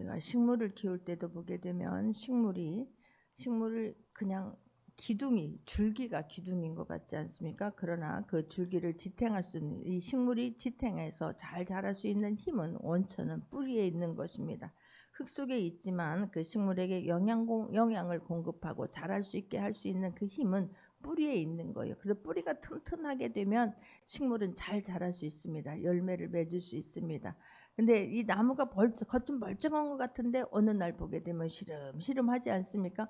우리가 식물을 키울 때도 보게 되면 식물을 그냥 기둥이 줄기가 기둥인 것 같지 않습니까? 그러나 그 줄기를 지탱할 수 있는 이 식물이 지탱해서 잘 자랄 수 있는 힘은 원천은 뿌리에 있는 것입니다. 흙 속에 있지만 그 식물에게 영양을 공급하고 자랄 수 있게 할 수 있는 그 힘은 뿌리에 있는 거예요. 그래서 뿌리가 튼튼하게 되면 식물은 잘 자랄 수 있습니다. 열매를 맺을 수 있습니다. 근데 이 나무가 겉은 멀쩡한 것 같은데 어느 날 보게 되면 시름시름하지 않습니까?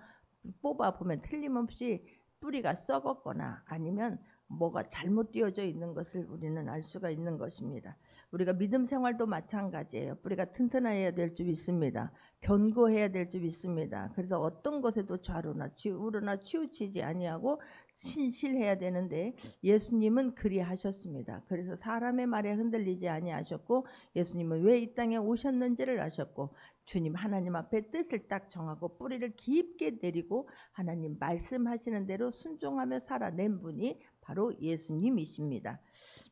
뽑아 보면 틀림없이 뿌리가 썩었거나 아니면 뭐가 잘못 띄어져 있는 것을 우리는 알 수가 있는 것입니다. 우리가 믿음 생활도 마찬가지예요. 뿌리가 튼튼해야 될 줄 믿습니다. 견고해야 될 줄 믿습니다. 그래서 어떤 것에도 좌로나 우로나 치우치지 아니하고 신실해야 되는데 예수님은 그리하셨습니다. 그래서 사람의 말에 흔들리지 아니하셨고 예수님은 왜 이 땅에 오셨는지를 아셨고 주님 하나님 앞에 뜻을 딱 정하고 뿌리를 깊게 내리고 하나님 말씀하시는 대로 순종하며 살아낸 분이 바로 예수님이십니다.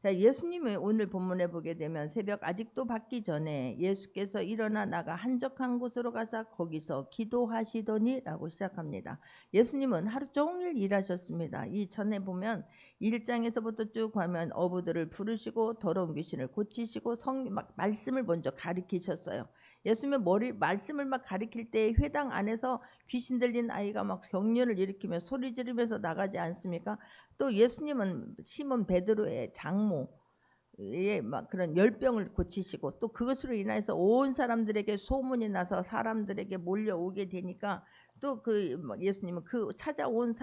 자, 예수님을 오늘 본문에 보게 되면 새벽 아직도 밝기 전에 예수께서 일어나 나가 한적한 곳으로 가서 거기서 기도하시더니 라고 시작합니다. 예수님은 하루 종일 일하셨습니다. 이 전에 보면 1장에서부터 쭉 가면 어부들을 부르시고 더러운 귀신을 고치시고 말씀을 먼저 가르치셨어요. 예수님은 말씀을 막 가르칠 때 회당 안에서 귀신 들린 아이가 막 경련을 일으키며 소리 지르면서 나가지 않습니까? 또 예수님은 시몬 베드로의 장모의 막 그런 열병을 고치시고 또 그것으로 인해서 온 사람들에게 소문이 나서 사람들에게 몰려오게 되니까 또 예수님은 그 찾아온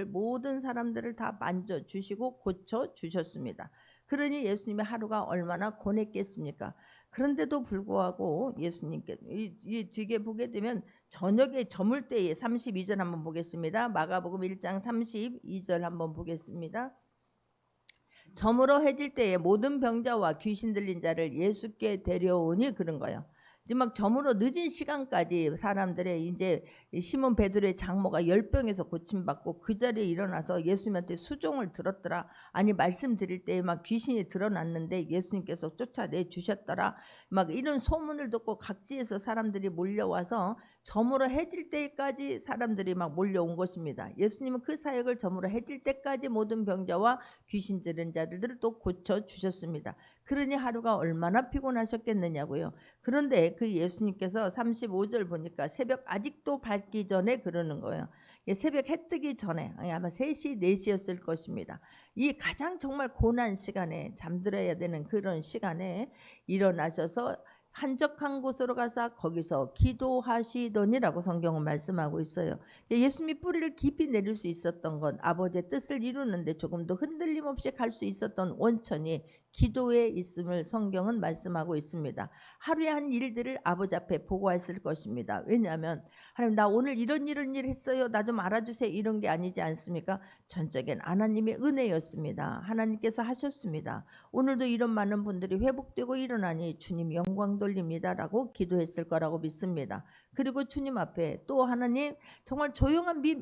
모든 사람들을 다 만져 주시고 고쳐 주셨습니다. 그러니 예수님의 하루가 얼마나 고냈겠습니까? 그런데도 불구하고 예수님께 이 뒤에 보게 되면 저녁에 저물 때에 32절 한번 보겠습니다. 마가복음 1장 32절 한번 보겠습니다. 저물어 해질 때에 모든 병자와 귀신 들린 자를 예수께 데려오니 그런 거예요. 이제 막 저물어 늦은 시간까지 사람들의 이제 시몬 베드로의 장모가 열병에서 고침받고 그 자리에 일어나서 예수님한테 수종을 들었더라. 아니 말씀 드릴 때에 막 귀신이 드러났는데 예수님께서 쫓아내 주셨더라. 막 이런 소문을 듣고 각지에서 사람들이 몰려와서 저물어 해질 때까지 사람들이 막 몰려온 것입니다. 예수님은 그 사역을 저물어 해질 때까지 모든 병자와 귀신 들은 자들을 또 고쳐 주셨습니다. 그러니 하루가 얼마나 피곤하셨겠느냐고요. 그런데 그 예수님께서 35절 보니까 새벽 아직도 밝기 전에 그러는 거예요. 새벽 해 뜨기 전에 아마 3시 4시였을 것입니다. 이 가장 정말 고난 시간에 잠들어야 되는 그런 시간에 일어나셔서 한적한 곳으로 가서 거기서 기도하시더니라고 성경은 말씀하고 있어요. 예수님이 뿌리를 깊이 내릴 수 있었던 건 아버지의 뜻을 이루는데 조금 더 흔들림 없이 갈 수 있었던 원천이 기도에 있음을 성경은 말씀하고 있습니다. 하루에 한 일들을 아버지 앞에 보고했을 것입니다. 왜냐하면 하나님 나 오늘 이런 일 했어요. 나 좀 알아주세요. 이런 게 아니지 않습니까? 전적인 하나님의 은혜였습니다. 하나님께서 하셨습니다. 오늘도 이런 많은 분들이 회복되고 일어나니 주님 영광 돌립니다라고 기도했을 거라고 믿습니다. 그리고 주님 앞에 또 하나님 정말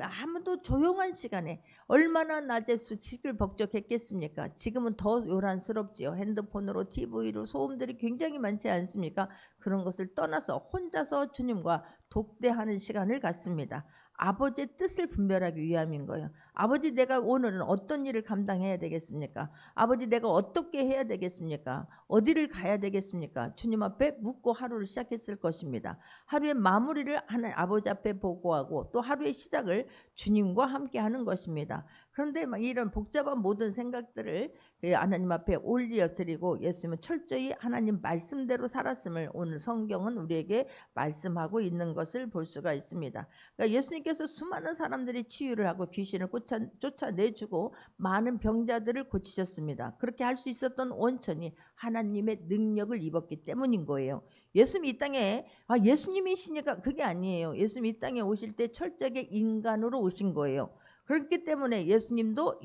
아무도 조용한 시간에 얼마나 낮에 시끌벅적했겠습니까? 지금은 더 요란스럽지요. 핸드폰으로 TV로 소음들이 굉장히 많지 않습니까? 그런 것을 떠나서 혼자서 주님과 독대하는 시간을 갖습니다. 아버지의 뜻을 분별하기 위함인 거예요. 아버지 내가 오늘은 어떤 일을 감당해야 되겠습니까? 아버지 내가 어떻게 해야 되겠습니까? 어디를 가야 되겠습니까? 주님 앞에 묻고 하루를 시작했을 것입니다. 하루의 마무리를 하는 아버지 앞에 보고하고 또 하루의 시작을 주님과 함께 하는 것입니다. 그런데 막 이런 복잡한 모든 생각들을 하나님 앞에 올려드리고 예수님은 철저히 하나님 말씀대로 살았음을 오늘 성경은 우리에게 말씀하고 있는 것을 볼 수가 있습니다. 그러니까 예수님께서 수많은 사람들이 치유를 하고 귀신을 쫓아내주고 많은 병자들을 고치셨습니다. 그렇게 할 수 있었던 원천이 하나님의 능력을 입었기 때문인 거예요. 예수님이 이 땅에 예수님이시니까 그게 아니에요. 예수님이 이 땅에 오실 때 철저하게 인간으로 오신 거예요. 그렇기 때문에 예수님도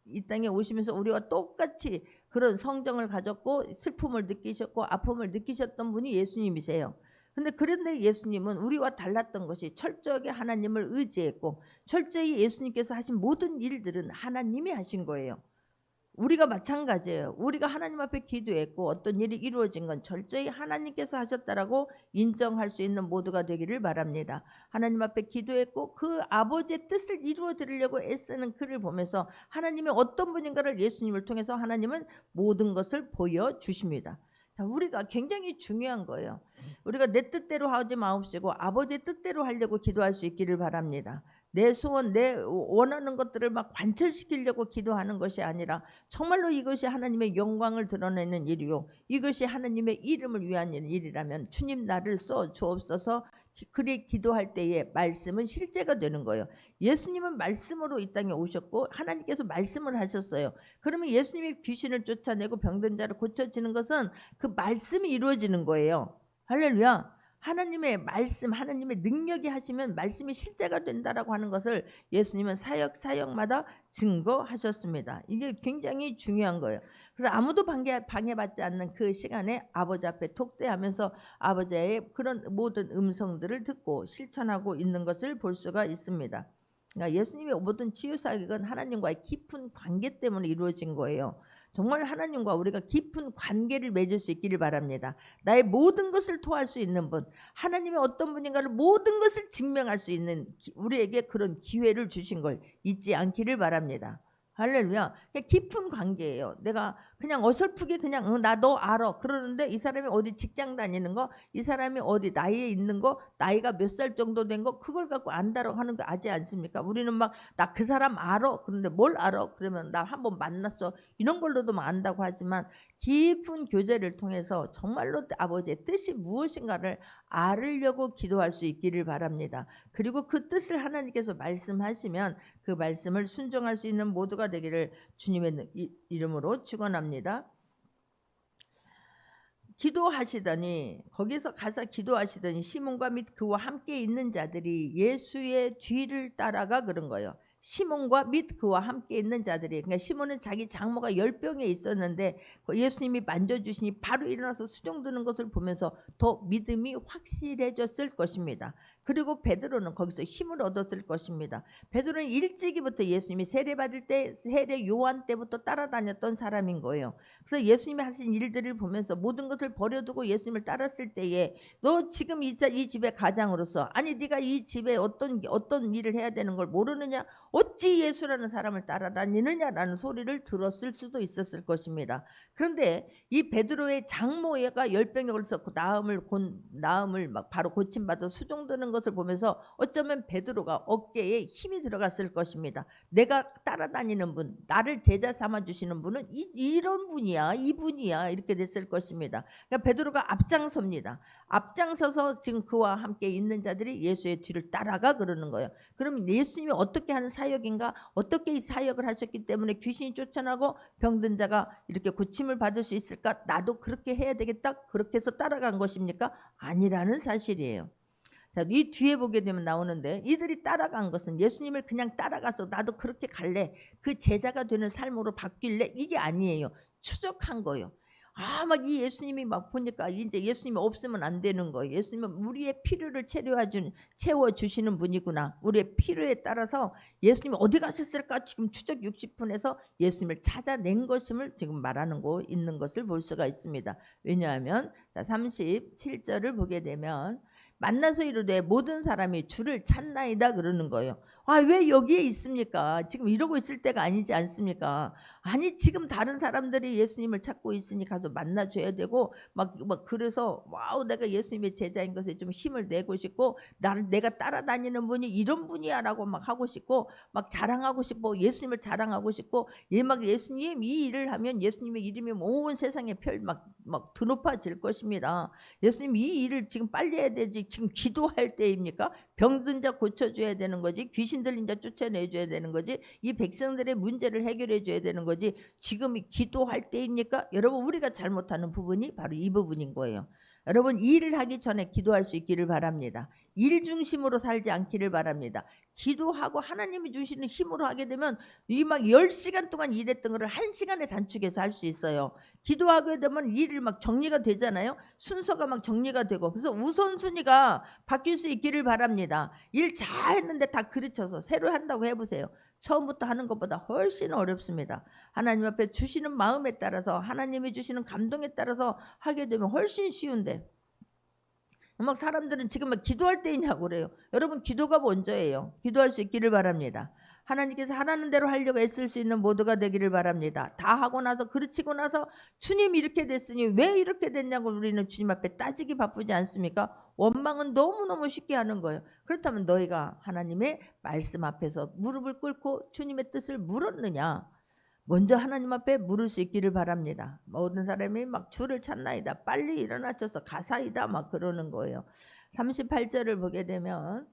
이 땅에 오시면서 우리와 똑같이 그런 성정을 가졌고 슬픔을 느끼셨고 아픔을 느끼셨던 분이 예수님이세요. 그런데 예수님은 우리와 달랐던 것이 철저하게 하나님을 의지했고 철저히 예수님께서 하신 모든 일들은 하나님이 하신 거예요. 우리가 마찬가지예요. 우리가 하나님 앞에 기도했고 어떤 일이 이루어진 건 철저히 하나님께서 하셨다라고 인정할 수 있는 모두가 되기를 바랍니다. 하나님 앞에 기도했고 그 아버지의 뜻을 이루어 드리려고 애쓰는 그를 보면서 하나님이 어떤 분인가를 예수님을 통해서 하나님은 모든 것을 보여주십니다. 우리가 굉장히 중요한 거예요. 우리가 내 뜻대로 하지 마옵시고 아버지의 뜻대로 하려고 기도할 수 있기를 바랍니다. 내 소원, 내 원하는 것들을 막 관철시키려고 기도하는 것이 아니라 정말로 이것이 하나님의 영광을 드러내는 일이요, 이것이 하나님의 이름을 위한 일이라면 주님 나를 써 주옵소서. 그리 기도할 때에 말씀은 실제가 되는 거예요. 예수님은 말씀으로 이 땅에 오셨고 하나님께서 말씀을 하셨어요. 그러면 예수님이 귀신을 쫓아내고 병든 자를 고쳐지는 것은 그 말씀이 이루어지는 거예요. 할렐루야. 하나님의 말씀, 하나님의 능력이 하시면 말씀이 실제가 된다라고 하는 것을 예수님은 사역마다 증거하셨습니다. 이게 굉장히 중요한 거예요. 그래서 아무도 방해받지 않는 그 시간에 아버지 앞에 독대하면서 아버지의 그런 모든 음성들을 듣고 실천하고 있는 것을 볼 수가 있습니다. 그러니까 예수님의 모든 치유사역은 하나님과의 깊은 관계 때문에 이루어진 거예요. 정말 하나님과 우리가 깊은 관계를 맺을 수 있기를 바랍니다. 나의 모든 것을 토할 수 있는 분, 하나님의 어떤 분인가를 모든 것을 증명할 수 있는 우리에게 그런 기회를 주신 걸 잊지 않기를 바랍니다. 할렐루야. 깊은 관계예요. 내가 그냥 어설프게 그냥 나 너 알아 그러는데 이 사람이 어디 직장 다니는 거, 이 사람이 어디 나이에 있는 거, 나이가 몇 살 정도 된 거, 그걸 갖고 안다라고 하는 거 아지 않습니까? 우리는 막 나 그 사람 알아 그런데 뭘 알아? 그러면 나 한번 만났어 이런 걸로도 안다고 하지만 깊은 교제를 통해서 정말로 아버지의 뜻이 무엇인가를 알으려고 기도할 수 있기를 바랍니다. 그리고 그 뜻을 하나님께서 말씀하시면 그 말씀을 순종할 수 있는 모두가 되기를 주님의 이름으로 축원합니다. 기도하시더니 거기서 가서 기도하시더니 시몬과 및 그와 함께 있는 자들이 예수의 뒤를 따라가 그런 거예요. 시몬과 및 그와 함께 있는 자들이, 그러니까 시몬은 자기 장모가 열병에 있었는데 예수님이 만져주시니 바로 일어나서 수종드는 것을 보면서 더 믿음이 확실해졌을 것입니다. 그리고 베드로는 거기서 힘을 얻었을 것입니다. 베드로는 일찍이부터 예수님이 세례받을 때 세례 요한 때부터 따라다녔던 사람인 거예요. 그래서 예수님이 하신 일들을 보면서 모든 것을 버려두고 예수님을 따랐을 때에 너 지금 이 집의 가장으로서, 아니 네가 이 집에 어떤 일을 해야 되는 걸 모르느냐, 어찌 예수라는 사람을 따라다니느냐라는 소리를 들었을 수도 있었을 것입니다. 그런데 이 베드로의 장모가 열병에 걸려서 나음을 막 바로 고침받아 수종드는 것을 보면서 어쩌면 베드로가 어깨에 힘이 들어갔을 것입니다. 내가 따라다니는 분, 나를 제자 삼아주시는 분은 이런 분이야, 이분이야, 이렇게 됐을 것입니다. 그러니까 베드로가 앞장섭니다. 앞장서서 지금 그와 함께 있는 자들이 예수의 뒤를 따라가 그러는 거예요. 그럼 예수님이 어떻게 하는 사역인가, 어떻게 이 사역을 하셨기 때문에 귀신이 쫓아나고 병든 자가 이렇게 고침을 받을 수 있을까, 나도 그렇게 해야 되겠다, 그렇게 해서 따라간 것입니까? 아니라는 사실이에요. 자, 이 뒤에 보게 되면 나오는데 이들이 따라간 것은 예수님을 그냥 따라가서 나도 그렇게 갈래, 그 제자가 되는 삶으로 바뀔래, 이게 아니에요. 추적한 거예요. 막 이 예수님이 막 보니까 이제 예수님이 없으면 안 되는 거예요. 예수님은 우리의 필요를 채워주시는 분이구나. 우리의 필요에 따라서 예수님이 어디 가셨을까 지금 추적 60분에서 예수님을 찾아낸 것임을 지금 말하는 거 있는 것을 볼 수가 있습니다. 왜냐하면 37절을 보게 되면 만나서 이르되 모든 사람이 주를 찾나이다 그러는 거예요. 왜 여기에 있습니까? 지금 이러고 있을 때가 아니지 않습니까? 아니 지금 다른 사람들이 예수님을 찾고 있으니 가서 만나줘야 되고 막 그래서 와우 내가 예수님의 제자인 것에 좀 힘을 내고 싶고 내가 따라다니는 분이 이런 분이야라고 막 하고 싶고 막 자랑하고 싶고 예수님을 자랑하고 싶고 막 예수님 이 일을 하면 예수님의 이름이 온 세상에 막 드높아질 것입니다. 예수님 이 일을 지금 빨리 해야 되지, 지금 기도할 때입니까? 병든 자 고쳐줘야 되는 거지, 귀신 들린 자 쫓아내줘야 되는 거지, 이 백성들의 문제를 해결해 줘야 되는 거지, 지금이 기도할 때입니까? 여러분, 우리가 잘못하는 부분이 바로 이 부분인 거예요. 여러분, 일을 하기 전에 기도할 수 있기를 바랍니다. 일 중심으로 살지 않기를 바랍니다. 기도하고 하나님이 주시는 힘으로 하게 되면 이 막 10시간 동안 일했던 거를 1시간에 단축해서 할 수 있어요. 기도하게 되면 일을 막 정리가 되잖아요. 순서가 막 정리가 되고, 그래서 우선순위가 바뀔 수 있기를 바랍니다. 일 잘 했는데 다 그르쳐서 새로 한다고 해보세요. 처음부터 하는 것보다 훨씬 어렵습니다. 하나님 앞에 주시는 마음에 따라서, 하나님이 주시는 감동에 따라서 하게 되면 훨씬 쉬운데, 막 사람들은 지금 막 기도할 때이냐고 그래요. 여러분, 기도가 먼저예요. 기도할 수 있기를 바랍니다. 하나님께서 하라는 대로 하려고 애쓸 수 있는 모두가 되기를 바랍니다. 다 하고 나서, 그르치고 나서 주님 이렇게 됐으니 왜 이렇게 됐냐고 우리는 주님 앞에 따지기 바쁘지 않습니까? 원망은 너무너무 쉽게 하는 거예요. 그렇다면 너희가 하나님의 말씀 앞에서 무릎을 꿇고 주님의 뜻을 물었느냐? 먼저 하나님 앞에 물을 수 있기를 바랍니다. 모든 사람이 막 주를 찾나이다, 빨리 일어나셔서 가사이다 막 그러는 거예요. 38절을 보게 되면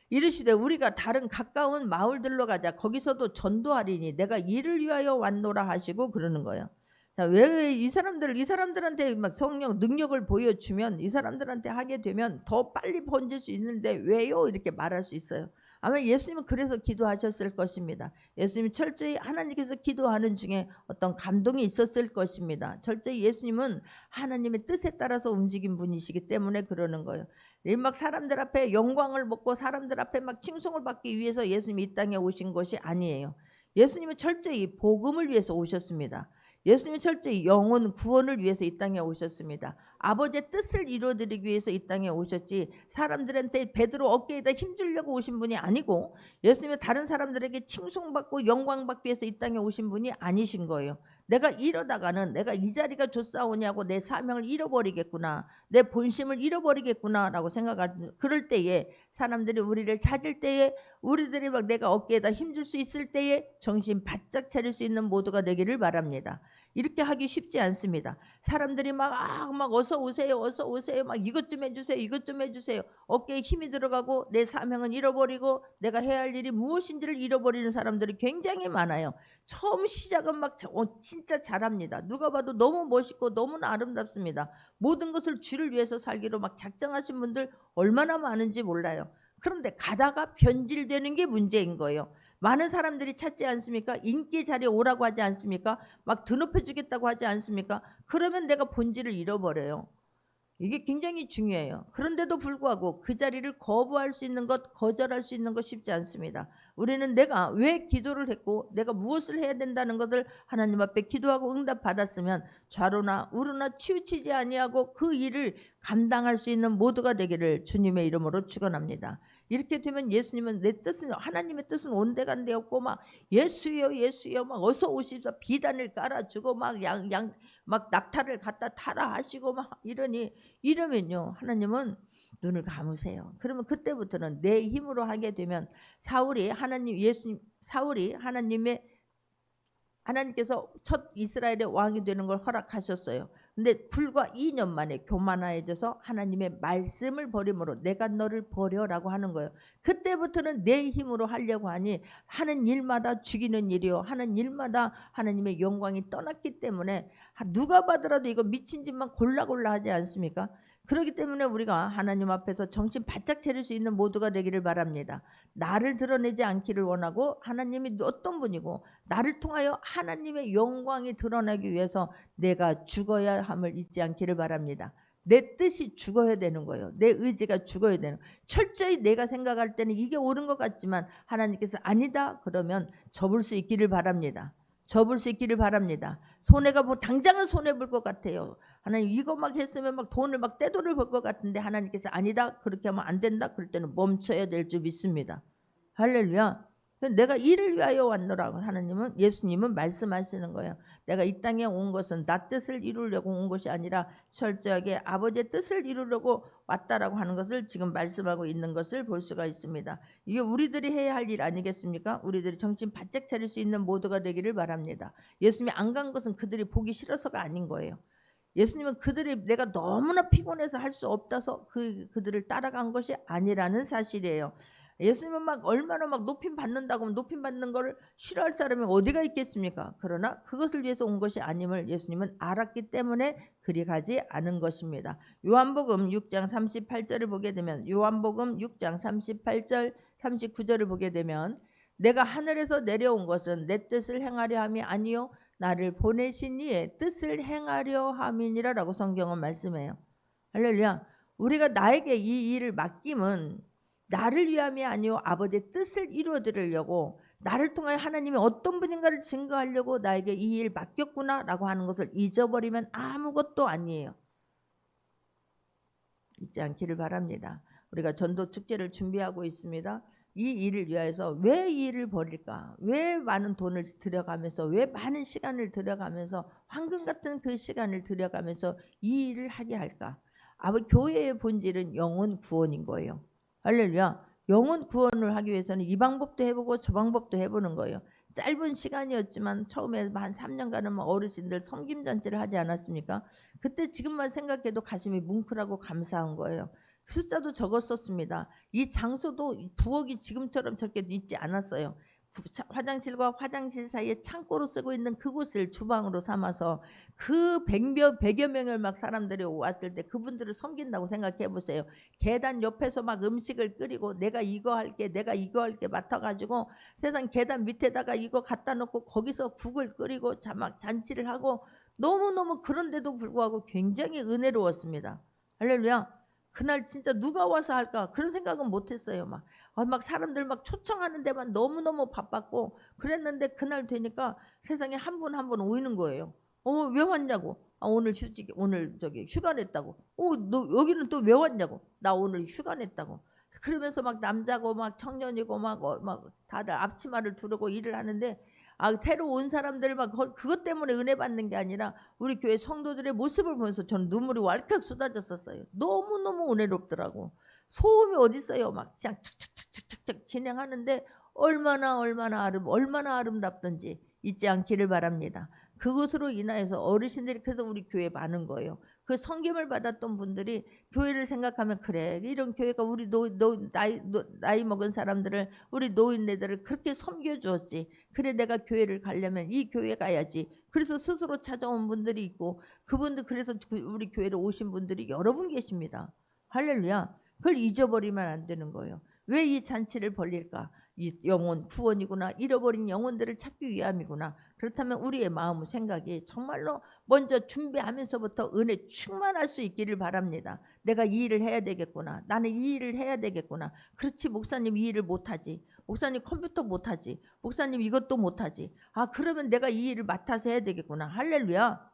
이르시되 우리가 다른 가까운 마을들로 가자. 거기서도 전도하리니 내가 이를 위하여 왔노라 하시고 그러는 거예요. 자, 왜 이 사람들한테 막 성령 능력을 보여주면, 이 사람들한테 하게 되면 더 빨리 번질 수 있는데 왜요? 이렇게 말할 수 있어요. 아마 예수님은 그래서 기도하셨을 것입니다. 예수님이 철저히 하나님께서 기도하는 중에 어떤 감동이 있었을 것입니다. 철저히 예수님은 하나님의 뜻에 따라서 움직인 분이시기 때문에 그러는 거예요. 막 사람들 앞에 영광을 먹고 사람들 앞에 막 칭송을 받기 위해서 예수님이 이 땅에 오신 것이 아니에요. 예수님은 철저히 복음을 위해서 오셨습니다. 예수님은 철저히 영혼 구원을 위해서 이 땅에 오셨습니다. 아버지의 뜻을 이루어드리기 위해서 이 땅에 오셨지, 사람들한테 베드로 어깨에다 힘주려고 오신 분이 아니고, 예수님은 다른 사람들에게 칭송받고 영광받기 위해서 이 땅에 오신 분이 아니신 거예요. 내가 이러다가는 내가 이 자리가 좋사오냐고 내 사명을 잃어버리겠구나, 내 본심을 잃어버리겠구나 라고 생각할, 그럴 때에 사람들이 우리를 찾을 때에, 우리들이 막 내가 어깨에다 힘줄 수 있을 때에 정신 바짝 차릴 수 있는 모두가 되기를 바랍니다. 이렇게 하기 쉽지 않습니다. 사람들이 막 어서 오세요, 어서 오세요, 막 이것 좀 해주세요, 이것 좀 해주세요. 어깨에 힘이 들어가고 내 사명은 잃어버리고 내가 해야 할 일이 무엇인지를 잃어버리는 사람들이 굉장히 많아요. 처음 시작은 막 진짜 잘합니다. 누가 봐도 너무 멋있고 너무나 아름답습니다. 모든 것을 주를 위해서 살기로 막 작정하신 분들 얼마나 많은지 몰라요. 그런데 가다가 변질되는 게 문제인 거예요. 많은 사람들이 찾지 않습니까? 인기 자리에 오라고 하지 않습니까? 막 드높여 주겠다고 하지 않습니까? 그러면 내가 본질을 잃어버려요. 이게 굉장히 중요해요. 그런데도 불구하고 그 자리를 거부할 수 있는 것, 거절할 수 있는 것 쉽지 않습니다. 우리는 내가 왜 기도를 했고 내가 무엇을 해야 된다는 것을 하나님 앞에 기도하고 응답받았으면 좌로나 우로나 치우치지 아니하고 그 일을 감당할 수 있는 모두가 되기를 주님의 이름으로 축원합니다. 이렇게 되면 예수님은 내 뜻은, 하나님의 뜻은 온데간데 없고 막 예수여 예수여 막 어서 오십사 비단을 깔아주고 막 막 낙타를 갖다 타라 하시고 막 이러면요, 하나님은 눈을 감으세요. 그러면 그때부터는 내 힘으로 하게 되면, 사울이 하나님께서 첫 이스라엘의 왕이 되는 걸 허락하셨어요. 근데 불과 2년 만에 교만해져서 하나님의 말씀을 버림으로 내가 너를 버려라고 하는 거예요. 그때부터는 내 힘으로 하려고 하니 하는 일마다 죽이는 일이요, 하는 일마다 하나님의 영광이 떠났기 때문에 누가 봐더라도 이거 미친 짓만 골라 하지 않습니까? 그렇기 때문에 우리가 하나님 앞에서 정신 바짝 차릴 수 있는 모두가 되기를 바랍니다. 나를 드러내지 않기를 원하고, 하나님이 어떤 분이고 나를 통하여 하나님의 영광이 드러나기 위해서 내가 죽어야 함을 잊지 않기를 바랍니다. 내 뜻이 죽어야 되는 거예요. 내 의지가 죽어야 되는 거예요. 철저히 내가 생각할 때는 이게 옳은 것 같지만 하나님께서 아니다 그러면 접을 수 있기를 바랍니다. 접을 수 있기를 바랍니다. 손해가 뭐 당장은 손해볼 것 같아요. 하나님 이거 막 했으면 막 돈을 막 떼돈을 벌 것 같은데 하나님께서 아니다, 그렇게 하면 안 된다, 그럴 때는 멈춰야 될 줄 믿습니다. 할렐루야. 내가 이를 위하여 왔노라고 하나님은, 예수님은 말씀하시는 거예요. 내가 이 땅에 온 것은 나 뜻을 이루려고 온 것이 아니라 철저하게 아버지의 뜻을 이루려고 왔다라고 하는 것을 지금 말씀하고 있는 것을 볼 수가 있습니다. 이게 우리들이 해야 할 일 아니겠습니까? 우리들이 정신 바짝 차릴 수 있는 모두가 되기를 바랍니다. 예수님이 안 간 것은 그들이 보기 싫어서가 아닌 거예요. 예수님은 그들이 내가 너무나 피곤해서 할 수 없다서 그들을 따라간 것이 아니라는 사실이에요. 예수님은 막 얼마나 막 높임 받는다고 하면 높임 받는 거를 싫어할 사람이 어디가 있겠습니까? 그러나 그것을 위해서 온 것이 아님을 예수님은 알았기 때문에 그리 가지 않은 것입니다. 요한복음 6장 38절을 보게 되면, 요한복음 6장 38절 39절을 보게 되면, 내가 하늘에서 내려온 것은 내 뜻을 행하려 함이 아니요 나를 보내신 이의 뜻을 행하려 함이니라 라고 성경은 말씀해요. 할렐루야. 우리가 나에게 이 일을 맡김은 나를 위함이 아니요 아버지의 뜻을 이루어드리려고, 나를 통해 하나님이 어떤 분인가를 증거하려고 나에게 이 일 맡겼구나라고 하는 것을 잊어버리면 아무것도 아니에요. 잊지 않기를 바랍니다. 우리가 전도 축제를 준비하고 있습니다. 이 일을 위해서 왜 이 일을 벌일까? 왜 많은 돈을 들여가면서, 왜 많은 시간을 들여가면서, 황금 같은 그 시간을 들여가면서 이 일을 하게 할까? 교회의 본질은 영혼 구원인 거예요. 할렐루야. 영혼 구원을 하기 위해서는 이 방법도 해보고 저 방법도 해보는 거예요. 짧은 시간이었지만 처음에 한 3년간은 어르신들 섬김잔치를 하지 않았습니까? 그때 지금만 생각해도 가슴이 뭉클하고 감사한 거예요. 숫자도 적었었습니다. 이 장소도 부엌이 지금처럼 저렇게 있지 않았어요. 화장실과 화장실 사이에 창고로 쓰고 있는 그곳을 주방으로 삼아서 그 100여 명을 막 사람들이 왔을 때 그분들을 섬긴다고 생각해 보세요. 계단 옆에서 막 음식을 끓이고 내가 이거 할게 맡아가지고 세상 계단 밑에다가 이거 갖다 놓고 거기서 국을 끓이고 막 잔치를 하고 너무너무 그런데도 불구하고 굉장히 은혜로웠습니다. 할렐루야. 그날 진짜 누가 와서 할까 그런 생각은 못했어요. 막 사람들 막 초청하는 데만 너무너무 바빴고 그랬는데 그날 되니까 세상에 한 분 한 분 오이는 거예요. 왜 왔냐고. 오늘 저기 휴가 냈다고. 너 여기는 또 왜 왔냐고. 나 오늘 휴가 냈다고. 그러면서 막 남자고 막 청년이고 막 다들 앞치마를 두르고 일을 하는데 새로 온 사람들 막 그것 때문에 은혜 받는 게 아니라 우리 교회 성도들의 모습을 보면서 저는 눈물이 왈칵 쏟아졌었어요. 너무너무 은혜롭더라고. 소음이 어디 있어요. 막 그냥 착착착착착 진행하는데 얼마나 아름답던지 잊지 않기를 바랍니다. 그것으로 인하여서 어르신들이 그래서 우리 교회에 많은 거예요. 그 섬김을 받았던 분들이 교회를 생각하면 그래 이런 교회가 우리 나이 먹은 사람들을 우리 노인네들을 그렇게 섬겨주었지. 그래 내가 교회를 가려면 이 교회 가야지. 그래서 스스로 찾아온 분들이 있고 그분들 그래서 우리 교회로 오신 분들이 여러 분 계십니다. 할렐루야. 그걸 잊어버리면 안 되는 거예요. 왜 이 잔치를 벌릴까? 이 영혼 구원이구나. 잃어버린 영혼들을 찾기 위함이구나. 그렇다면 우리의 마음 생각이 정말로 먼저 준비하면서부터 은혜 충만할 수 있기를 바랍니다. 내가 이 일을 해야 되겠구나. 나는 이 일을 해야 되겠구나. 그렇지 목사님 이 일을 못하지. 목사님 컴퓨터 못하지. 목사님 이것도 못하지. 그러면 내가 이 일을 맡아서 해야 되겠구나. 할렐루야.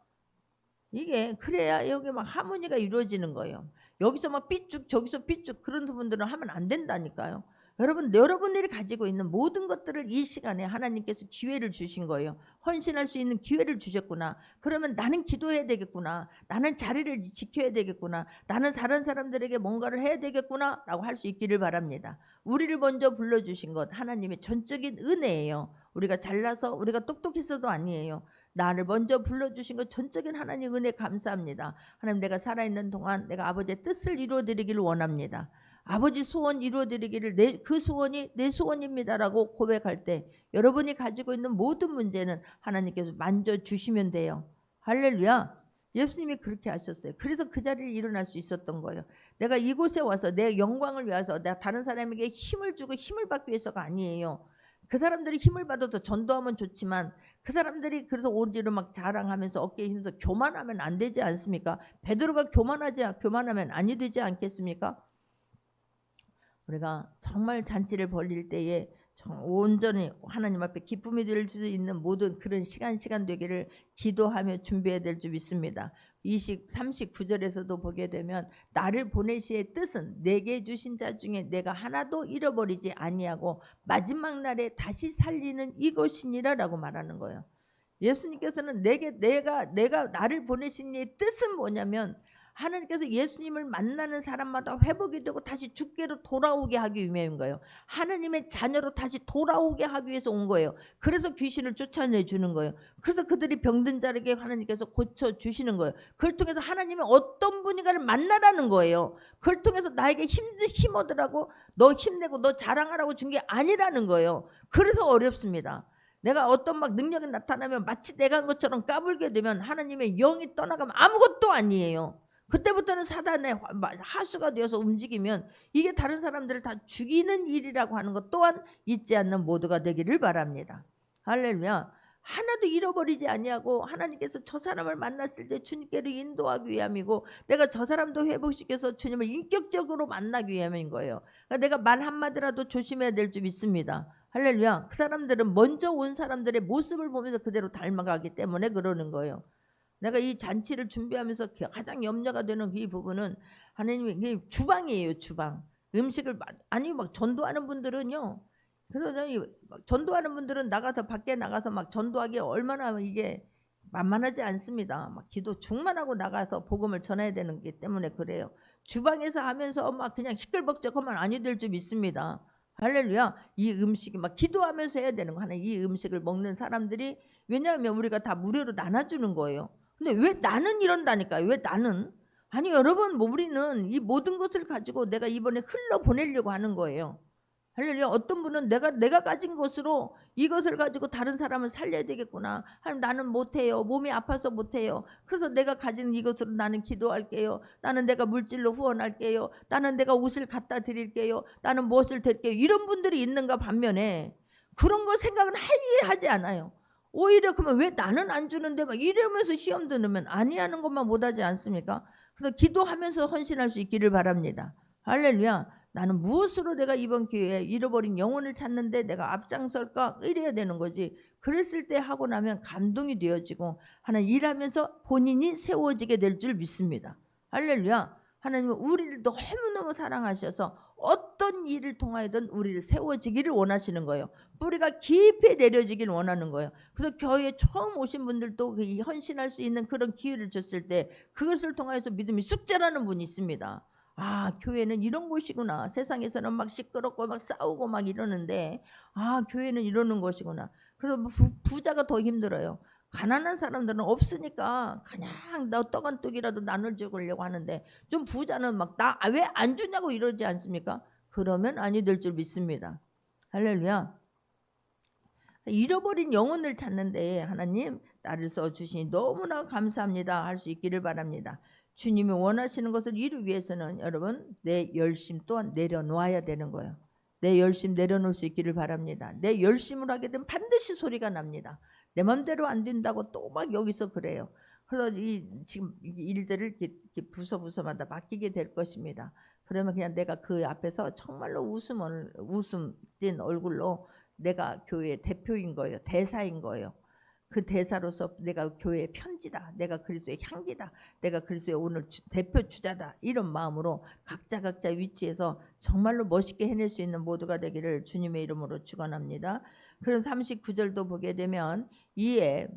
이게 그래야 여기 막 하모니가 이루어지는 거예요. 여기서 막 삐쭉 저기서 삐쭉 그런 분들은 하면 안 된다니까요. 여러분들이 가지고 있는 모든 것들을 이 시간에 하나님께서 기회를 주신 거예요. 헌신할 수 있는 기회를 주셨구나. 그러면 나는 기도해야 되겠구나. 나는 자리를 지켜야 되겠구나. 나는 다른 사람들에게 뭔가를 해야 되겠구나 라고 할 수 있기를 바랍니다. 우리를 먼저 불러주신 것 하나님의 전적인 은혜예요. 우리가 잘나서 우리가 똑똑해서도 아니에요. 나를 먼저 불러주신 것 전적인 하나님 은혜 감사합니다. 하나님 내가 살아있는 동안 내가 아버지의 뜻을 이루어드리기를 원합니다. 아버지 소원 이루어드리기를 그 소원이 내 소원입니다라고 고백할 때 여러분이 가지고 있는 모든 문제는 하나님께서 만져주시면 돼요. 할렐루야. 예수님이 그렇게 하셨어요. 그래서 그 자리를 일어날 수 있었던 거예요. 내가 이곳에 와서 내 영광을 위해서 내가 다른 사람에게 힘을 주고 힘을 받기 위해서가 아니에요. 그 사람들이 힘을 받아서 전도하면 좋지만 그 사람들이 그래서 오지를 막 자랑하면서 어깨에 힘서 교만하면 안 되지 않습니까? 베드로가 교만하면 아니 되지 않겠습니까? 우리가 정말 잔치를 벌릴 때에 온전히 하나님 앞에 기쁨이 될 수 있는 모든 그런 시간 되기를 기도하며 준비해야 될 줄 믿습니다. 39절에서도 보게 되면 나를 보내시의 뜻은 내게 주신 자 중에 내가 하나도 잃어버리지 아니하고 마지막 날에 다시 살리는 이것이니라라고 말하는 거예요. 예수님께서는 내가 나를 보내신 이의 뜻은 뭐냐면 하나님께서 예수님을 만나는 사람마다 회복이 되고 다시 주께로 돌아오게 하기 위함인 거예요. 하나님의 자녀로 다시 돌아오게 하기 위해서 온 거예요. 그래서 귀신을 쫓아내 주는 거예요. 그래서 그들이 병든 자에게 하나님께서 고쳐주시는 거예요. 그걸 통해서 하나님의 어떤 분인가를 만나라는 거예요. 그걸 통해서 나에게 힘 얻으라고 너 힘내고 너 자랑하라고 준 게 아니라는 거예요. 그래서 어렵습니다. 내가 어떤 막 능력이 나타나면 마치 내가 한 것처럼 까불게 되면 하나님의 영이 떠나가면 아무것도 아니에요. 그때부터는 사단의 하수가 되어서 움직이면 이게 다른 사람들을 다 죽이는 일이라고 하는 것 또한 잊지 않는 모두가 되기를 바랍니다. 할렐루야. 하나도 잃어버리지 아니하고 하나님께서 저 사람을 만났을 때 주님께로 인도하기 위함이고 내가 저 사람도 회복시켜서 주님을 인격적으로 만나기 위함인 거예요. 그러니까 내가 말 한마디라도 조심해야 될 줄 믿습니다. 할렐루야. 그 사람들은 먼저 온 사람들의 모습을 보면서 그대로 닮아가기 때문에 그러는 거예요. 내가 이 잔치를 준비하면서 가장 염려가 되는 이 부분은 하나님이 이게 주방이에요. 주방. 음식을 아니 막 전도하는 분들은요. 그래서 저희 전도하는 분들은 나가서 밖에 나가서 막 전도하기 얼마나 이게 만만하지 않습니다. 막 기도 충만하고 나가서 복음을 전해야 되는 게 때문에 그래요. 주방에서 하면서 막 그냥 시끌벅적하면 아니 될 줄 믿습니다. 할렐루야. 이 음식이 막 기도하면서 해야 되는 거 하나. 이 음식을 먹는 사람들이 왜냐하면 우리가 다 무료로 나눠주는 거예요. 근데 왜 나는 이런다니까요. 왜 나는? 아니 여러분 뭐 우리는 이 모든 것을 가지고 내가 이번에 흘러 보내려고 하는 거예요. 할렐루야. 어떤 분은 내가 가진 것으로 이것을 가지고 다른 사람을 살려야 되겠구나. 하나님 나는 못해요. 몸이 아파서 못해요. 그래서 내가 가진 이것으로 나는 기도할게요. 나는 내가 물질로 후원할게요. 나는 내가 옷을 갖다 드릴게요. 나는 무엇을 드릴게요. 이런 분들이 있는가 반면에 그런 거 생각은 하지 않아요. 오히려 그러면 왜 나는 안 주는데 막 이러면서 시험 드는 아니하는 것만 못하지 않습니까? 그래서 기도하면서 헌신할 수 있기를 바랍니다. 할렐루야. 나는 무엇으로 내가 이번 기회에 잃어버린 영혼을 찾는데 내가 앞장설까 이래야 되는 거지. 그랬을 때 하고 나면 감동이 되어지고 하나님 일하면서 본인이 세워지게 될 줄 믿습니다. 할렐루야. 하나님은 우리를 너무너무 사랑하셔서 어떤 일을 통하여든 우리를 세워지기를 원하시는 거예요. 뿌리가 깊이 내려지기를 원하는 거예요. 그래서 교회에 처음 오신 분들도 헌신할 수 있는 그런 기회를 줬을 때 그것을 통해서 믿음이 숙제라는 분이 있습니다. 아, 교회는 이런 곳이구나. 세상에서는 막 시끄럽고 막 싸우고 막 이러는데 아, 교회는 이러는 것이구나. 그래서 부자가 더 힘들어요. 가난한 사람들은 없으니까 그냥 나 떡 한 떡이라도 나눠주려고 하는데 좀 부자는 막 나 왜 안 주냐고 이러지 않습니까? 그러면 아니 될 줄 믿습니다. 할렐루야. 잃어버린 영혼을 찾는데 하나님 나를 써주시니 너무나 감사합니다 할 수 있기를 바랍니다. 주님이 원하시는 것을 이루기 위해서는 여러분 내 열심 또한 내려놓아야 되는 거예요. 내 열심 내려놓을 수 있기를 바랍니다. 내 열심을 하게 되면 반드시 소리가 납니다. 내 맘대로 안 된다고 또 막 여기서 그래요. 그래서 지금 일들을 이렇게 부서마다 맡기게 될 것입니다. 그러면 그냥 내가 그 앞에서 정말로 웃음 띤 얼굴로 내가 교회의 대표인 거예요. 대사인 거예요. 그 대사로서 내가 교회의 편지다. 내가 그리스도의 향기다. 내가 그리스도의 오늘 대표 주자다. 이런 마음으로 각자 위치에서 정말로 멋있게 해낼 수 있는 모두가 되기를 주님의 이름으로 축원합니다. 그런 39절도 보게 되면 이에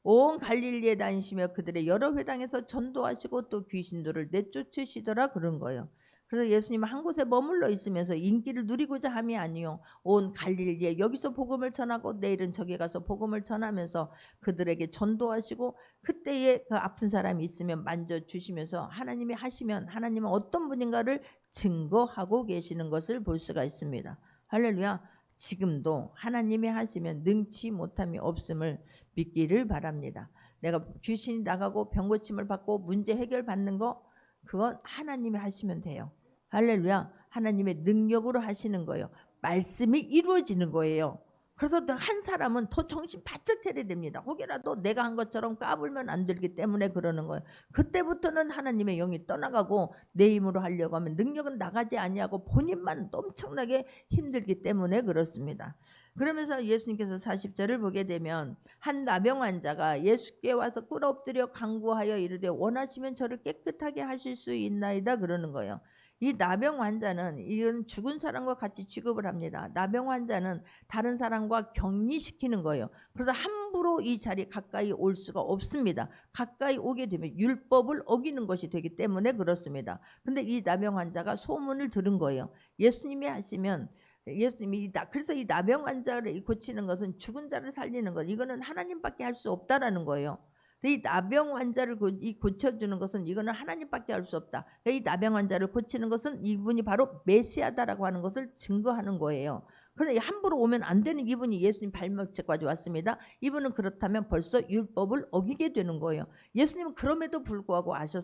온 갈릴리에 다니시며 그들의 여러 회당에서 전도하시고 또 귀신들을 내쫓으시더라 그런 거예요. 그래서 예수님은 한 곳에 머물러 있으면서 인기를 누리고자 함이 아니요 온 갈릴리에 여기서 복음을 전하고 내일은 저기 가서 복음을 전하면서 그들에게 전도하시고 그때에 그 아픈 사람이 있으면 만져주시면서 하나님이 하시면 하나님은 어떤 분인가를 증거하고 계시는 것을 볼 수가 있습니다. 할렐루야. 지금도 하나님이 하시면 능치 못함이 없음을 믿기를 바랍니다. 내가 귀신이 나가고 병고침을 받고 문제 해결받는 거 그건 하나님이 하시면 돼요. 할렐루야. 하나님의 능력으로 하시는 거예요. 말씀이 이루어지는 거예요. 그래서 한 사람은 더 정신 바짝 차려야 됩니다. 혹여라도 내가 한 것처럼 까불면 안 되기 때문에 그러는 거예요. 그때부터는 하나님의 영이 떠나가고 내 힘으로 하려고 하면 능력은 나가지 아니하고 본인만 엄청나게 힘들기 때문에 그렇습니다. 그러면서 예수님께서 40절을 보게 되면 한 나병 환자가 예수께 와서 꿇어 엎드려 간구하여 이르되 원하시면 저를 깨끗하게 하실 수 있나이다 그러는 거예요. 이 나병 환자는 이건 죽은 사람과 같이 취급을 합니다. 나병 환자는 다른 사람과 격리시키는 거예요. 그래서 함부로 이 자리에 가까이 올 수가 없습니다. 가까이 오게 되면 율법을 어기는 것이 되기 때문에 그렇습니다. 근데 이 나병 환자가 소문을 들은 거예요. 예수님이 하시면 예수님이 그래서 이 나병 환자를 고치는 것은 죽은 자를 살리는 것 이거는 하나님밖에 할 수 없다라는 거예요. 이 나병 환자를 고쳐주는 것은 이거는 하나님밖에 할 수 없다. 이 나병 환자를 고치는 것은 이분이 바로 메시아다라고 하는 것을 증거하는 거예요. 그런데 함부로 오면 안 되는 이분이 예수님 발목제까지 왔습니다. 이분은 그렇다면 벌써 율법을 어기게 되는 거예요. 예수님은 그럼에도 불구하고 와서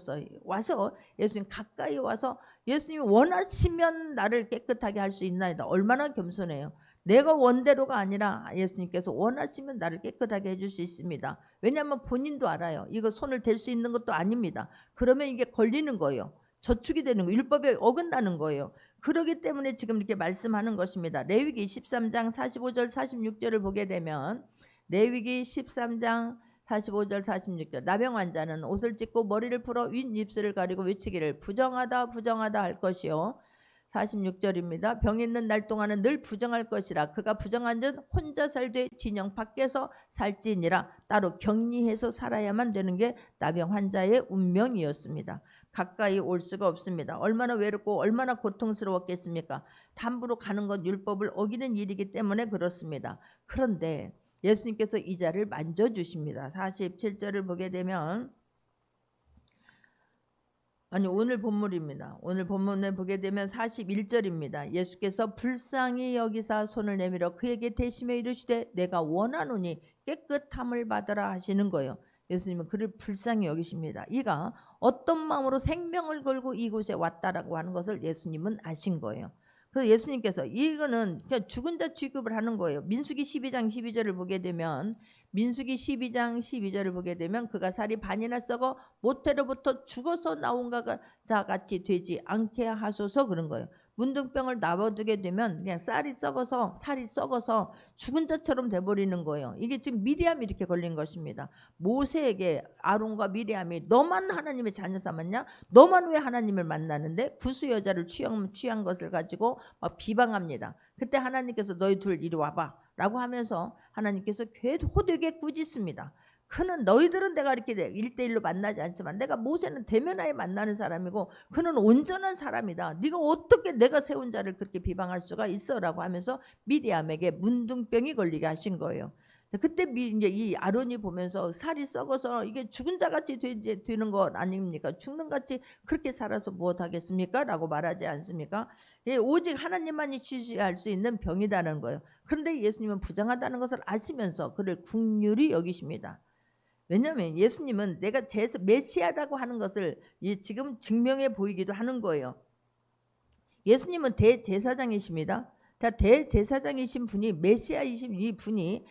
예수님 가까이 와서 예수님이 원하시면 나를 깨끗하게 할 수 있나이다. 얼마나 겸손해요. 내가 원대로가 아니라 예수님께서 원하시면 나를 깨끗하게 해줄 수 있습니다. 왜냐하면 본인도 알아요. 이거 손을 댈 수 있는 것도 아닙니다. 그러면 이게 걸리는 거예요. 저축이 되는 거예요. 율법에 어긋나는 거예요. 그러기 때문에 지금 이렇게 말씀하는 것입니다. 레위기 13장 45절 46절을 보게 되면 레위기 13장 45절 46절 나병 환자는 옷을 찢고 머리를 풀어 윗입술을 가리고 외치기를 부정하다 부정하다 할 것이요. 46절입니다. 병 있는 날 동안은 늘 부정할 것이라 그가 부정한 듯 혼자 살되 진영 밖에서 살지니라. 따로 격리해서 살아야만 되는 게 나병 환자의 운명이었습니다. 가까이 올 수가 없습니다. 얼마나 외롭고 얼마나 고통스러웠겠습니까? 함부로 가는 것 율법을 어기는 일이기 때문에 그렇습니다. 그런데 예수님께서 이 자를 만져주십니다. 47절을 보게 되면 오늘 본문입니다. 오늘 본문에 보게 되면 41절입니다. 예수께서 불쌍히 여기사 손을 내밀어 그에게 대심에 이르시되 내가 원하노니 깨끗함을 받으라 하시는 거예요. 예수님은 그를 불쌍히 여기십니다. 이가 어떤 마음으로 생명을 걸고 이곳에 왔다라고 하는 것을 예수님은 아신 거예요. 그래서 예수님께서 이거는 그냥 죽은 자 취급을 하는 거예요. 민수기 12장 12절을 보게 되면 민수기 12장 12절을 보게 되면 그가 살이 반이나 썩어 모태로부터 죽어서 나온 자같이 되지 않게 하소서 그런 거예요. 문둥병을 놔두게 되면 그냥 살이 썩어서 죽은 자처럼 돼버리는 거예요. 이게 지금 미리암이 이렇게 걸린 것입니다. 모세에게 아론과 미리암이 너만 하나님의 자녀 삼았냐? 너만 왜 하나님을 만나는데 구수 여자를 취한 것을 가지고 막 비방합니다. 그때 하나님께서 너희 둘 이리 와봐 라고 하면서 하나님께서 호되게 꾸짖습니다. 그는 너희들은 내가 이렇게 1대1로 만나지 않지만 내가 모세는 대면하에 만나는 사람이고 그는 온전한 사람이다. 네가 어떻게 내가 세운 자를 그렇게 비방할 수가 있어? 라고 하면서 미리암에게 문둥병이 걸리게 하신 거예요. 그때 이제 이 아론이 보면서 살이 썩어서 이게 죽은 자같이 되는 것 아닙니까? 죽는 같이 그렇게 살아서 무엇하겠습니까? 라고 말하지 않습니까? 예, 오직 하나님만이 치유할 수 있는 병이라는 거예요. 그런데 예수님은 부정하다는 것을 아시면서 그를 긍휼히 여기십니다. 왜냐하면 예수님은 내가 메시아라고 하는 것을 지금 증명해 보이기도 하는 거예요. 예수님은 대제사장이십니다. 대제사장이신 분이 메시아이신 이 분이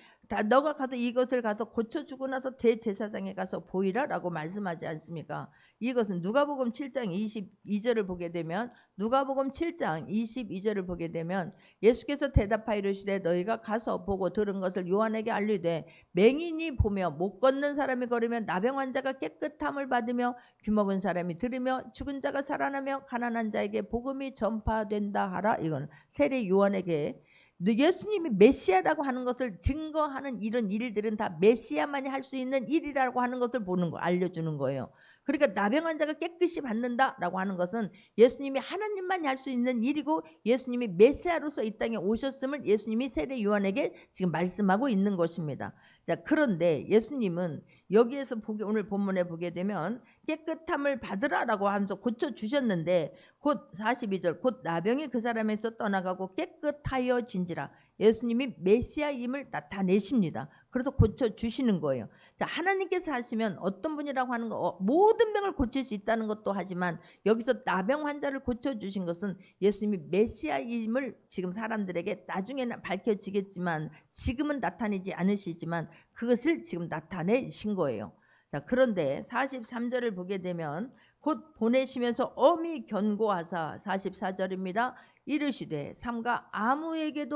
너가 가서 이것을 가서 고쳐주고 나서 대제사장에 가서 보이라라고 말씀하지 않습니까? 이것은 누가복음 7장 22절을 보게 되면 누가복음 7장 22절을 보게 되면 예수께서 대답하여 이르시되 너희가 가서 보고 들은 것을 요한에게 알리되 맹인이 보며 못 걷는 사람이 걸으며 나병 환자가 깨끗함을 받으며 귀먹은 사람이 들으며 죽은 자가 살아나며 가난한 자에게 복음이 전파된다 하라. 이건 세례 요한에게 예수님이 메시아라고 하는 것을 증거하는 이런 일들은 다 메시아만이 할 수 있는 일이라고 하는 것을 보는 거 알려주는 거예요. 그러니까 나병 환자가 깨끗이 받는다라고 하는 것은 예수님이 하나님만이 할 수 있는 일이고 예수님이 메시아로서 이 땅에 오셨음을 예수님이 세례 요한에게 지금 말씀하고 있는 것입니다. 자, 그런데 예수님은 여기에서 오늘 본문에 보게 되면 깨끗함을 받으라라고 하면서 고쳐주셨는데 곧 42절 곧 나병이 그 사람에서 떠나가고 깨끗하여진지라. 예수님이 메시아임을 나타내십니다. 그래서 고쳐주시는 거예요. 자, 하나님께서 하시면 어떤 분이라고 하는 거 모든 병을 고칠 수 있다는 것도 하지만 여기서 나병 환자를 고쳐주신 것은 예수님이 메시아임을 지금 사람들에게 나중에는 밝혀지겠지만 지금은 나타내지 않으시지만 그것을 지금 나타내신 거예요. 자, 그런데 43절을 보게 되면 곧 보내시면서 엄히 견고하사 44절입니다. 이르시되 삼가 아무에게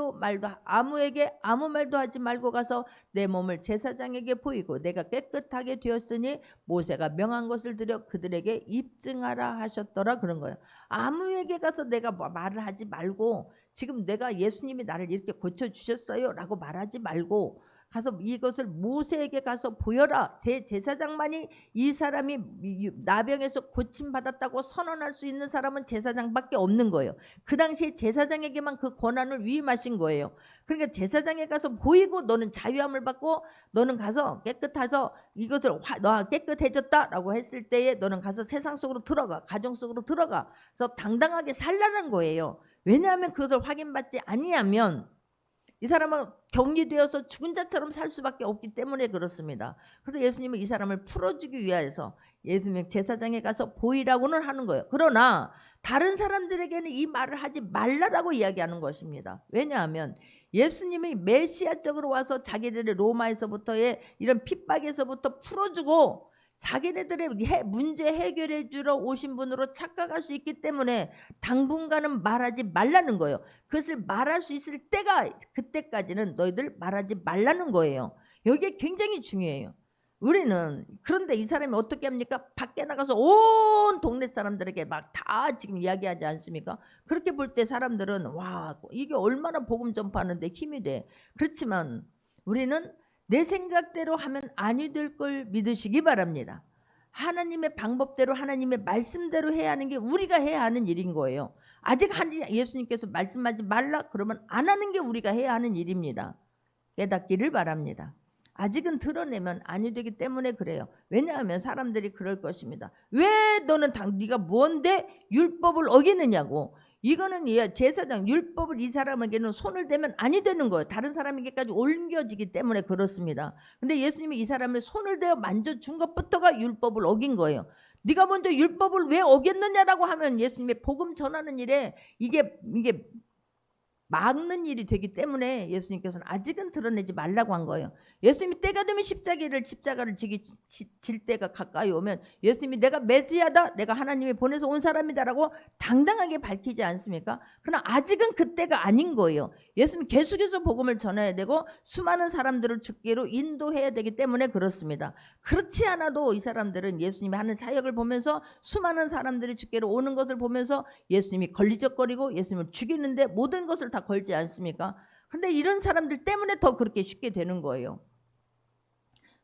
아무 말도 하지 말고 가서 내 몸을 제사장에게 보이고 내가 깨끗하게 되었으니 모세가 명한 것을 들여 그들에게 입증하라 하셨더라. 그런 거예요. 아무에게 가서 내가 말을 하지 말고 지금 내가 예수님이 나를 이렇게 고쳐주셨어요 라고 말하지 말고 가서 이것을 모세에게 가서 보여라. 대제사장만이 이 사람이 나병에서 고침받았다고 선언할 수 있는 사람은 제사장밖에 없는 거예요. 그 당시에 제사장에게만 그 권한을 위임하신 거예요. 그러니까 제사장에 가서 보이고 너는 자유함을 받고 너는 가서 깨끗해서 이것을 너 깨끗해졌다라고 했을 때에 너는 가서 세상 속으로 들어가, 가정 속으로 들어가. 그래서 당당하게 살라는 거예요. 왜냐하면 그것을 확인받지 아니하면 이 사람은 격리되어서 죽은 자처럼 살 수밖에 없기 때문에 그렇습니다. 그래서 예수님은 이 사람을 풀어주기 위해서 예수님 제사장에 가서 보이라고는 하는 거예요. 그러나 다른 사람들에게는 이 말을 하지 말라라고 이야기하는 것입니다. 왜냐하면 예수님이 메시아적으로 와서 자기들의 로마에서부터의 이런 핍박에서부터 풀어주고 자기네들의 문제 해결해 주러 오신 분으로 착각할 수 있기 때문에 당분간은 말하지 말라는 거예요. 그것을 말할 수 있을 때가 그때까지는 너희들 말하지 말라는 거예요. 여기에 굉장히 중요해요. 우리는 그런데 이 사람이 어떻게 합니까? 밖에 나가서 온 동네 사람들에게 막 다 지금 이야기하지 않습니까? 그렇게 볼 때 사람들은 와, 이게 얼마나 복음 전파하는데 힘이 돼. 그렇지만 우리는 내 생각대로 하면 아니 될 걸 믿으시기 바랍니다. 하나님의 방법대로 하나님의 말씀대로 해야 하는 게 우리가 해야 하는 일인 거예요. 아직 예수님께서 말씀하지 말라 그러면 안 하는 게 우리가 해야 하는 일입니다. 깨닫기를 바랍니다. 아직은 드러내면 아니 되기 때문에 그래요. 왜냐하면 사람들이 그럴 것입니다. 왜 너는 네가 뭔데 율법을 어기느냐고. 이거는 제사장 율법을 이 사람에게는 손을 대면 아니 되는 거예요. 다른 사람에게까지 옮겨지기 때문에 그렇습니다. 근데 예수님이 이 사람을 손을 대어 만져준 것부터가 율법을 어긴 거예요. 네가 먼저 율법을 왜 어겼느냐라고 하면 예수님의 복음 전하는 일에 이게 막는 일이 되기 때문에 예수님께서는 아직은 드러내지 말라고 한 거예요. 예수님이 때가 되면 십자가를 질 때가 가까이 오면 예수님이 내가 메시아다, 내가 하나님이 보내서 온 사람이다라고 당당하게 밝히지 않습니까? 그러나 아직은 그때가 아닌 거예요. 예수님이 계속해서 복음을 전해야 되고 수많은 사람들을 주께로 인도해야 되기 때문에 그렇습니다. 그렇지 않아도 이 사람들은 예수님이 하는 사역을 보면서 수많은 사람들이 주께로 오는 것을 보면서 예수님이 걸리적거리고 예수님을 죽이는데 모든 것을 다 걸지 않습니까? 근데 이런 사람들 때문에 더 그렇게 쉽게 되는 거예요.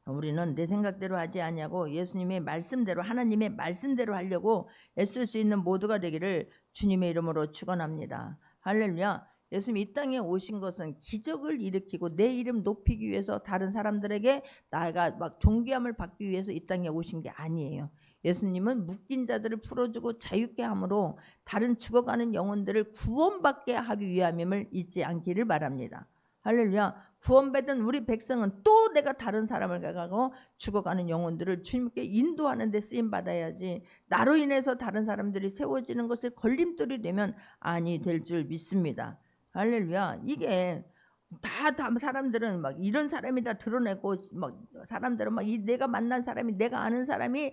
우리는 내 생각대로 하지 아니하고 예수님의 말씀대로 하나님의 말씀대로 하려고 애쓸 수 있는 모두가 되기를 주님의 이름으로 축원합니다. 할렐루야. 예수님이 이 땅에 오신 것은 기적을 일으키고 내 이름 높이기 위해서 다른 사람들에게 나가 막 존귀함을 받기 위해서 이 땅에 오신 게 아니에요. 예수님은 묶인 자들을 풀어주고 자유케 함으로 다른 죽어가는 영혼들을 구원받게 하기 위함임을 잊지 않기를 바랍니다. 할렐루야. 구원받은 우리 백성은 또 내가 다른 사람을 가고 죽어가는 영혼들을 주님께 인도하는 데 쓰임받아야지 나로 인해서 다른 사람들이 세워지는 것을 걸림돌이 되면 아니 될 줄 믿습니다. 할렐루야. 이게 다 사람들은 막 이런 사람이다 드러내고 막 사람들은 막 내가 만난 사람이 내가 아는 사람이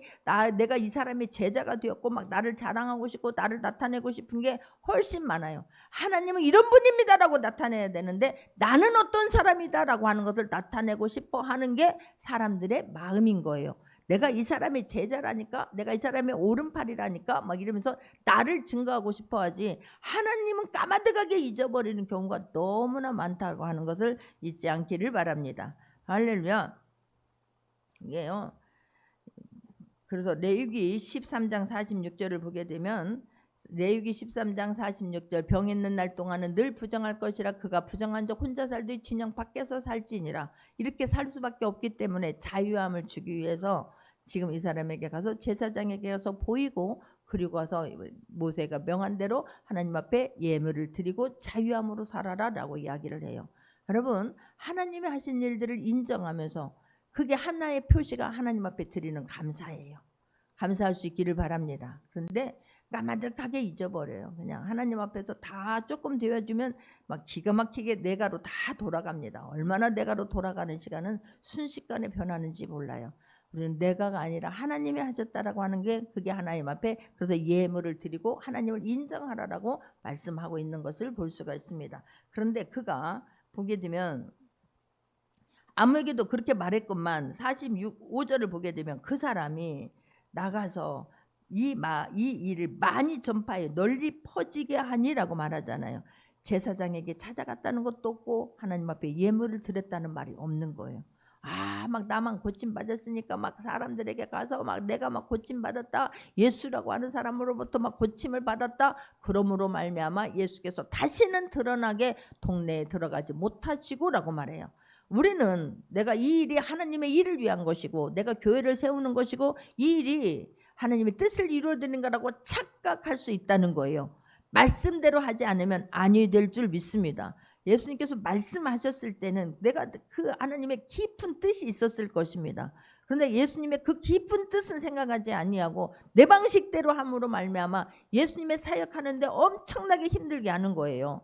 내가 이 사람의 제자가 되었고 막 나를 자랑하고 싶고 나를 나타내고 싶은 게 훨씬 많아요. 하나님은 이런 분입니다라고 나타내야 되는데 나는 어떤 사람이다라고 하는 것을 나타내고 싶어 하는 게 사람들의 마음인 거예요. 내가 이 사람의 제자라니까, 내가 이 사람의 오른팔이라니까 막 이러면서 나를 증거하고 싶어 하지 하나님은 까마득하게 잊어버리는 경우가 너무나 많다고 하는 것을 잊지 않기를 바랍니다. 할렐루야. 이게요. 그래서 레위기 13장 46절을 보게 되면 레위기 13장 46절 병 있는 날 동안은 늘 부정할 것이라 그가 부정한 적 혼자 살되 진영 밖에서 살지니라. 이렇게 살 수밖에 없기 때문에 자유함을 주기 위해서 지금 이 사람에게 가서 제사장에게 가서 보이고 그리고 와서 모세가 명한 대로 하나님 앞에 예물을 드리고 자유함으로 살아라 라고 이야기를 해요. 여러분 하나님이 하신 일들을 인정하면서 그게 하나의 표시가 하나님 앞에 드리는 감사예요. 감사할 수 있기를 바랍니다. 그런데 까마득하게 잊어버려요. 그냥 하나님 앞에서 다 조금 되어주면 막 기가 막히게 내가로 다 돌아갑니다. 얼마나 내가로 돌아가는 시간은 순식간에 변하는지 몰라요. 우리는 내가가 아니라 하나님이 하셨다라고 하는 게 그게 하나님 앞에 그래서 예물을 드리고 하나님을 인정하라라고 말씀하고 있는 것을 볼 수가 있습니다. 그런데 그가 보게 되면 아무에게도 그렇게 말했건만 45절을 보게 되면 그 사람이 나가서 이 일을 많이 전파해 널리 퍼지게 하니라고 말하잖아요. 제사장에게 찾아갔다는 것도 없고 하나님 앞에 예물을 드렸다는 말이 없는 거예요. 막 나만 고침받았으니까 막 사람들에게 가서 막 내가 막 고침받았다, 예수라고 하는 사람으로부터 막 고침을 받았다, 그러므로 말미암아 예수께서 다시는 드러나게 동네에 들어가지 못하시고 라고 말해요. 우리는 내가 이 일이 하나님의 일을 위한 것이고 내가 교회를 세우는 것이고 이 일이 하나님의 뜻을 이루어드리는 거라고 착각할 수 있다는 거예요. 말씀대로 하지 않으면 아니 될 줄 믿습니다. 예수님께서 말씀하셨을 때는 내가 그 하나님의 깊은 뜻이 있었을 것입니다. 그런데 예수님의 그 깊은 뜻은 생각하지 아니하고 내 방식대로 함으로 말미암아 예수님의 사역하는데 엄청나게 힘들게 하는 거예요.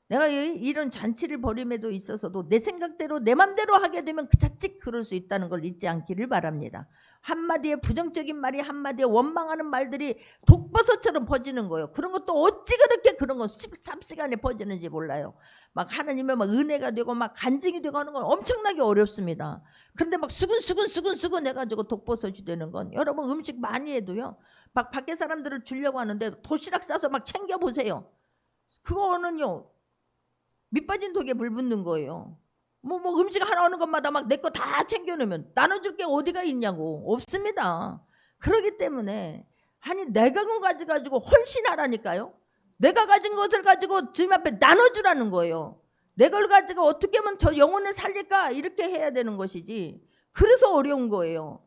내가 이런 잔치를 벌임에도 있어서도 내 생각대로 내 맘대로 하게 되면 그 자칫 그럴 수 있다는 걸 잊지 않기를 바랍니다. 한마디에 부정적인 말이 한마디에 원망하는 말들이 독버섯처럼 퍼지는 거예요. 그런 것도 어찌 그렇게 그런 거 13시간에 퍼지는지 몰라요. 막 하나님의 막 은혜가 되고 막 간증이 되고 하는 건 엄청나게 어렵습니다. 그런데 막 수근수근 해가지고 독버섯이 되는 건, 여러분 음식 많이 해도요, 막 밖에 사람들을 주려고 하는데 도시락 싸서 막 챙겨보세요. 그거는요 밑빠진 독에 불 붙는 거예요. 뭐 음식 하나 오는 것마다 막 내 거 다 챙겨놓으면 나눠줄 게 어디가 있냐고. 없습니다. 그렇기 때문에 아니 내가 건 가지고 훨씬 하라니까요. 내가 가진 것을 가지고 주님 앞에 나눠주라는 거예요. 내 걸 가지고 어떻게 하면 저 영혼을 살릴까 이렇게 해야 되는 것이지. 그래서 어려운 거예요.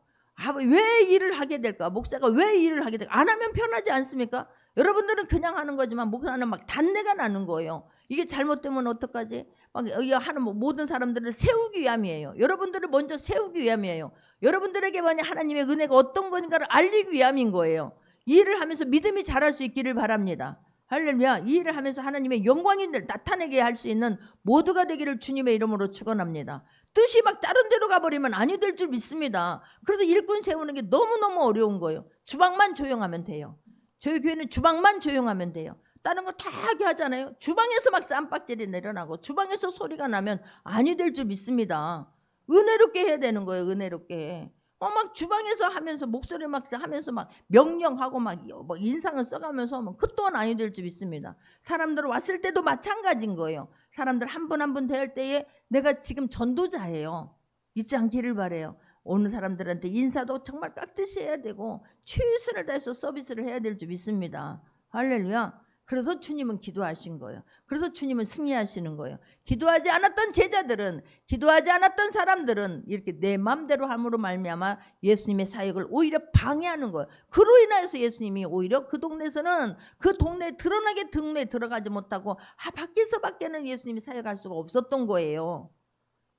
왜 일을 하게 될까? 목사가 왜 일을 하게 될까? 안 하면 편하지 않습니까? 여러분들은 그냥 하는 거지만 목사는 막 단내가 나는 거예요. 이게 잘못되면 어떡하지? 막 하는 모든 사람들을 세우기 위함이에요. 여러분들을 먼저 세우기 위함이에요. 여러분들에게 만약 하나님의 은혜가 어떤 건가를 알리기 위함인 거예요. 이 일을 하면서 믿음이 자랄 수 있기를 바랍니다. 할렐루야. 이 일을 하면서 하나님의 영광이 나타내게 할 수 있는 모두가 되기를 주님의 이름으로 축원합니다. 뜻이 막 다른 데로 가버리면 아니 될 줄 믿습니다. 그래서 일꾼 세우는 게 너무너무 어려운 거예요. 주방만 조용하면 돼요. 저희 교회는 주방만 조용하면 돼요. 다른 거 다 하게 하잖아요. 주방에서 막 쌈박질이 내려나고 주방에서 소리가 나면 아니 될 줄 믿습니다. 은혜롭게 해야 되는 거예요. 은혜롭게. 막 주방에서 하면서 목소리 막 하면서 막 명령하고 막 인상을 써가면서 그 또한 아니 될 줄 믿습니다. 사람들 왔을 때도 마찬가지인 거예요. 사람들 한 분 한 분 대할 때에 내가 지금 전도자예요. 잊지 않기를 바래요. 오는 사람들한테 인사도 정말 깍듯이 해야 되고 최선을 다해서 서비스를 해야 될 줄 믿습니다. 할렐루야. 그래서 주님은 기도하신 거예요. 그래서 주님은 승리하시는 거예요. 기도하지 않았던 제자들은, 기도하지 않았던 사람들은 이렇게 내 마음대로 함으로 말미암아 예수님의 사역을 오히려 방해하는 거예요. 그로 인하여서 예수님이 오히려 그 동네에서는 그 동네에 드러나게 동네에 들어가지 못하고 밖에서밖에는 예수님이 사역할 수가 없었던 거예요.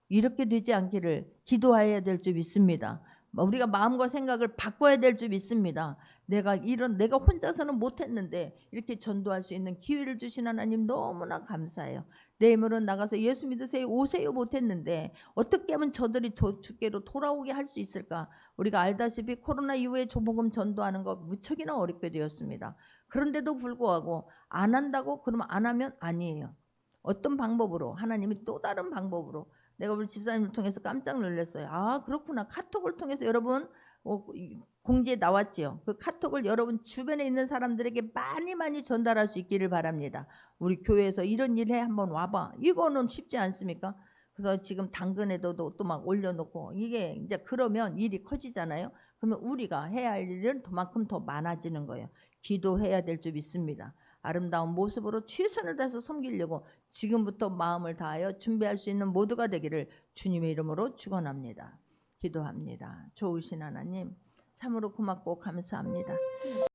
이렇게 되지 않기를 기도해야 될 줄 믿습니다. 우리가 마음과 생각을 바꿔야 될 줄 믿습니다. 내가 혼자서는 못했는데 이렇게 전도할 수 있는 기회를 주신 하나님 너무나 감사해요. 내 힘으로 나가서 예수 믿으세요 오세요 못했는데 어떻게 하면 저들이 주께로 돌아오게 할 수 있을까? 우리가 알다시피 코로나 이후에 조복음 전도하는 거 무척이나 어렵게 되었습니다. 그런데도 불구하고 안 한다고 그러면 안 하면 아니에요. 어떤 방법으로, 하나님이 또 다른 방법으로, 내가 우리 집사님을 통해서 깜짝 놀랐어요. 아 그렇구나. 카톡을 통해서 여러분 공지에 나왔지요. 그 카톡을 여러분 주변에 있는 사람들에게 많이 전달할 수 있기를 바랍니다. 우리 교회에서 이런 일에 한번 와봐. 이거는 쉽지 않습니까? 그래서 지금 당근에도 또 막 올려놓고 이게 이제 그러면 일이 커지잖아요. 그러면 우리가 해야 할 일은 그만큼 더 많아지는 거예요. 기도해야 될 줄 믿습니다. 아름다운 모습으로 최선을 다해서 섬기려고 지금부터 마음을 다하여 준비할 수 있는 모두가 되기를 주님의 이름으로 축원합니다. 기도합니다. 좋으신 하나님 참으로 고맙고 감사합니다.